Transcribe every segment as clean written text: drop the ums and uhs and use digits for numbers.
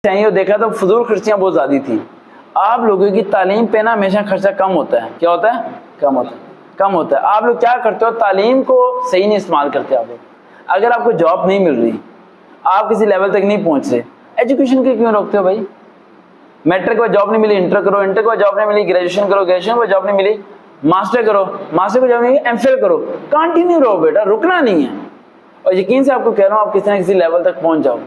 चाहिए देखा तो फजूल खर्चियाँ बहुत ज़्यादा थी। आप लोगों की तालीम पे ना हमेशा खर्चा कम होता है। क्या होता है? कम होता है। आप लोग क्या करते हो, तालीम को सही नहीं इस्तेमाल करते। आप लोग अगर आपको जॉब नहीं मिल रही, आप किसी लेवल तक नहीं पहुंच रहे, एजुकेशन की क्यों रोकते हो भाई? मैट्रिक को जॉब नहीं मिली, इंटर करो, इंटर को जॉब नहीं मिली, ग्रेजुएशन करो, ग्रेजुएशन को जॉब नहीं मिली, मास्टर करो, मास्टर को जॉब नहीं मिली, एमफिल करो। कंटिन्यू रहो बेटा, रुकना नहीं है। और यकीन से आपको कह रहा हूँ, आप किसी न किसी लेवल तक पहुंच जाओ।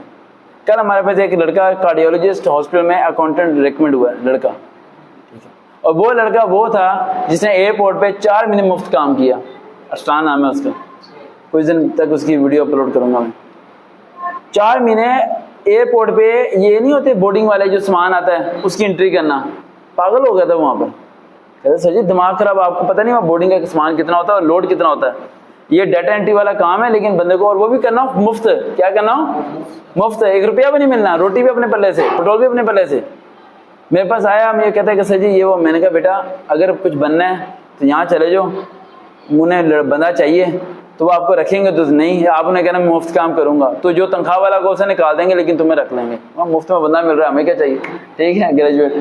कल हमारे पास एक लड़का कार्डियोलॉजिस्ट हॉस्पिटल में अकाउंटेंट रिकमेंड हुआ है लड़का, ठीक है। और वो लड़का वो था जिसने एयरपोर्ट पे 4 महीने मुफ्त काम किया। अरसलान नाम है उसका, कुछ दिन तक उसकी वीडियो अपलोड करूंगा मैं। 4 महीने एयरपोर्ट पे, ये नहीं होते बोर्डिंग वाले जो सामान आता है उसकी एंट्री करना, पागल हो गया था वहां पर। कहते सर जी दिमाग खराब, आपको पता नहीं वहाँ बोर्डिंग का सामान कितना होता है और लोड कितना होता है। ये डाटा एंट्री वाला काम है, लेकिन बंदे को, और वो भी करना हो मुफ्त। क्या करना हो? मुफ्त। 1 रुपया भी नहीं मिलना, रोटी भी अपने पल्ले से, पेट्रोल भी अपने पल्ले से। मेरे पास आया, मैं ये कहता है कि सर जी ये वो। मैंने कहा बेटा अगर कुछ बनना है तो यहाँ चले जाओ, उन्हें बंदा चाहिए तो वो आपको रखेंगे, तो नहीं आप उन्हें कहना मुफ्त काम करूंगा, तो जो तनख्वाह वाला को उसे निकाल देंगे लेकिन तुम्हें रख लेंगे। वहाँ मुफ्त में बंदा मिल रहा है, हमें क्या चाहिए? ठीक है, ग्रेजुएट।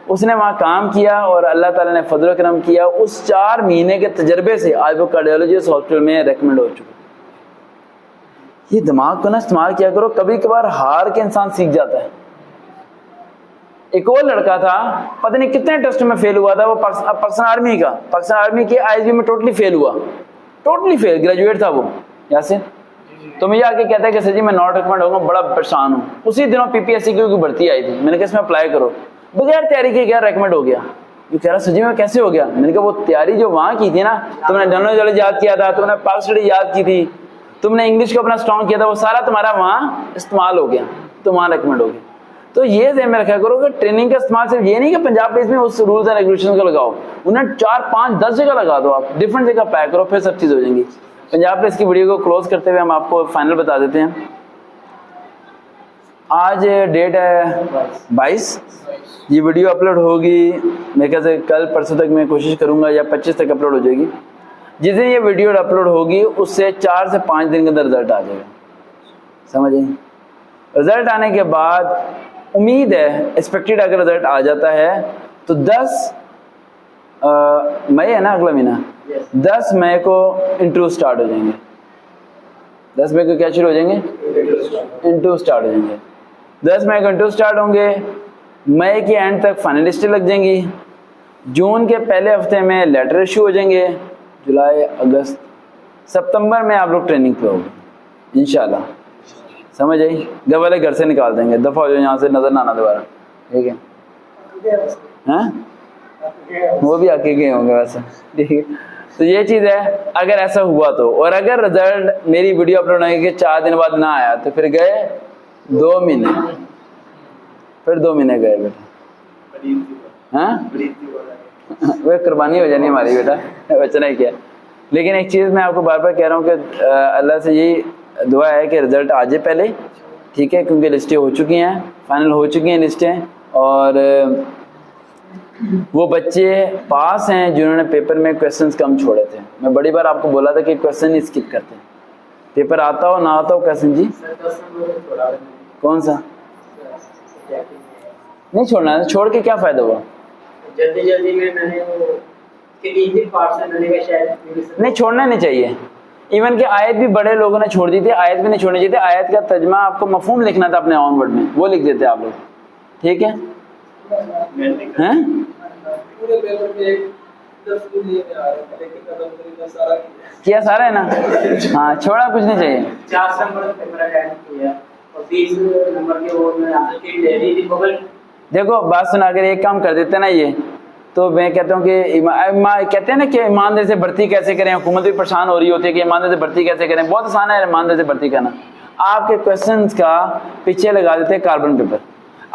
उसने वहाँ काम किया और अल्लाह ताला ने फजल करम किया। उस 4 महीने के तजर्बे से आज वो कार्डियोलॉजिस्ट हॉस्पिटल में रेकमेंड हो चुका। ये दिमाग को ना इस्तेमाल किया करो, कभी कभार हार के इंसान सीख जाता है। एक और लड़का था, पता नहीं कितने टेस्ट में फेल हुआ था, वो पाकिस्तान आर्मी का, पाकिस्तान आर्मी के आईएसबी में टोटली फेल हुआ, टोटली फेल, ग्रेजुएट था वो यासिन। तो मुझे आके कहता है कि सर जी मैं नॉट रिकमेंड होगा, बड़ा परेशान हूँ। उसी दिनों पीपीएससी की भर्ती आई थी, मैंने कहा इसमें अप्लाई करो, बगैर तैयारी के क्या रेकमेंड हो गया। ये कह रहा सर जी मैं कैसे हो गया? मैंने कहा वो तैयारी जो वहाँ की थी ना, तुमने जनरल नॉलेज याद किया था, तुमने पाक स्टडी याद की थी, तुमने इंग्लिश को अपना स्ट्रॉन्ग किया था, वो सारा तुम्हारा वहाँ इस्तेमाल हो गया, तो वहाँ रेकमेंड हो गया। तो ये ध्यान में रखा करो कि ट्रेनिंग का इस्तेमाल सिर्फ ये नहीं कि पंजाब बेस में उस रूल्स एंड रेगुलेशन को लगाओ, उन्हें 4, 5, 10 जगह लगा दो। आप डिफरेंट जगह पैक करो, फिर सब चीज़ हो जाएंगी। पंजाब प्रेस की वीडियो को क्लोज करते हुए हम आपको फाइनल बता देते हैं। आज डेट है 22, ये वीडियो अपलोड होगी मेरे ख्याल से कल परसों तक, मैं कोशिश करूंगा, या 25 तक अपलोड हो जाएगी। जिस दिन ये वीडियो अपलोड होगी उससे 4 से 5 दिन के अंदर रिजल्ट आ जाएगा, समझिए। रिजल्ट आने के बाद उम्मीद है, एक्सपेक्टेड अगर रिजल्ट आ जाता है तो 10 मई है ना अगला महीना, 10 मई को इंटरव्यू स्टार्ट हो जाएंगे। 10 मई को क्या शुरू हो जाएंगे? इंटरव्यू स्टार्ट हो जाएंगे। 10 मई को इंटरव्यू स्टार्ट होंगे, मई के एंड तक फाइनलिस्टें लग जाएंगी, जून के पहले हफ्ते में लेटर इशू हो जाएंगे, जुलाई, अगस्त, सितंबर में आप लोग ट्रेनिंग पे होगे इंशाल्लाह, समझ आई। घर वाले घर से निकाल देंगे, दफा हो जाए यहाँ से, नजर ना आना दोबारा, ठीक है? हैं? वो भी आके गए होंगे वैसे, ठीक है। तो ये चीज़ है, अगर ऐसा हुआ तो। और अगर रिजल्ट मेरी वीडियो अपलोड होने के 4 दिन बाद ना आया तो फिर गए 2 महीने, फिर 2 महीने गए बेटा। हाँ वह कुर्बानी हो जानी हमारी बेटा, बचना ही क्या। लेकिन एक चीज़ मैं आपको बार बार कह रहा हूँ कि अल्लाह से यही दुआ है कि रिजल्ट आ जाए पहले, ठीक है, क्योंकि लिस्टें हो चुकी हैं, फाइनल हो चुकी हैं लिस्टें। और वो बच्चे पास हैं जिन्होंने पेपर में क्वेश्चंस कम छोड़े थे। मैं बड़ी बार आपको बोला था कि क्वेश्चन ही स्किप करते हैं, पेपर आता हो ना आता हो क्वेश्चन। जी कौन सा? नहीं छोड़ना है, छोड़ के क्या फ़ायदा हुआ? जल्दी में मैंने वो पार्ट से मैंने शायद नहीं, छोड़ना नहीं चाहिए। इवन कि आयत भी बड़े लोगों ने छोड़ दी थी, आयत भी नहीं छोड़नी चाहिए थी। आयत का तर्जमा आपको मफहूम लिखना था अपने ऑन वर्ड में, वो लिख देते आप लोग, ठीक है? हैं? किया सारा है ना? हाँ, छोड़ा कुछ नहीं चाहिए। 4 नंबर पेपर अटेंड किया और 30 नंबर के वो मैं आंसर शीट ले ली थी बगल। देखो बात सुना, अगर एक काम कर देते ना ये, तो मैं कहता हूँ कि कहते हैं ना कि ईमानदारी से भर्ती कैसे करें, हुकूमत भी परेशान हो रही होती है कि ईमानदारी से भर्ती कैसे करें। बहुत आसान है ईमानदारी से भर्ती करना। आपके क्वेश्चंस का पीछे लगा देते हैं कार्बन पेपर,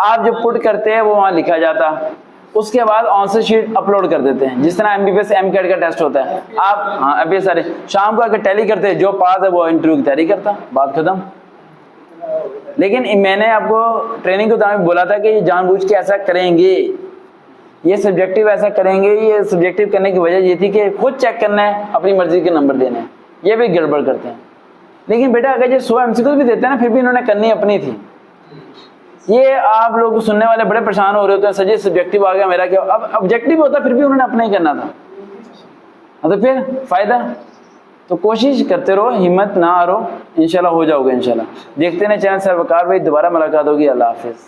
आप जो पुट करते हैं वो वहाँ लिखा जाता, उसके बाद आंसर शीट अपलोड कर देते हैं, जिस तरह MBBS MCAT का टेस्ट होता है। आप हाँ अभी सारे शाम को आकर टैली करते हैं, जो पास है वो इंटरव्यू की तैयारी करता, बात खत्म। लेकिन मैंने आपको ट्रेनिंग के दौरान बोला था कि ये जानबूझ के ऐसा करेंगे, ये सब्जेक्टिव ऐसा करेंगे। ये सब्जेक्टिव करने की वजह ये थी कि खुद चेक करना है, अपनी मर्जी के नंबर देने हैं, ये भी गड़बड़ करते हैं। लेकिन बेटा अगर ये 100 MCQ भी देते हैं ना, फिर भी इन्होंने करनी अपनी थी, ये आप लोग सुनने वाले बड़े परेशान हो रहे होते हैं, सजे सब्जेक्टिव आ गया मेरा क्या, अब ऑब्जेक्टिव होता फिर भी उन्होंने अपना ही करना था, तो फिर फायदा। तो कोशिश करते रहो, हिम्मत ना हारो, इंशाल्लाह हो जाओगे इंशाल्लाह। देखते हैं चैनल से वकार भाई, दोबारा मुलाकात होगी। अल्लाह हाफिज।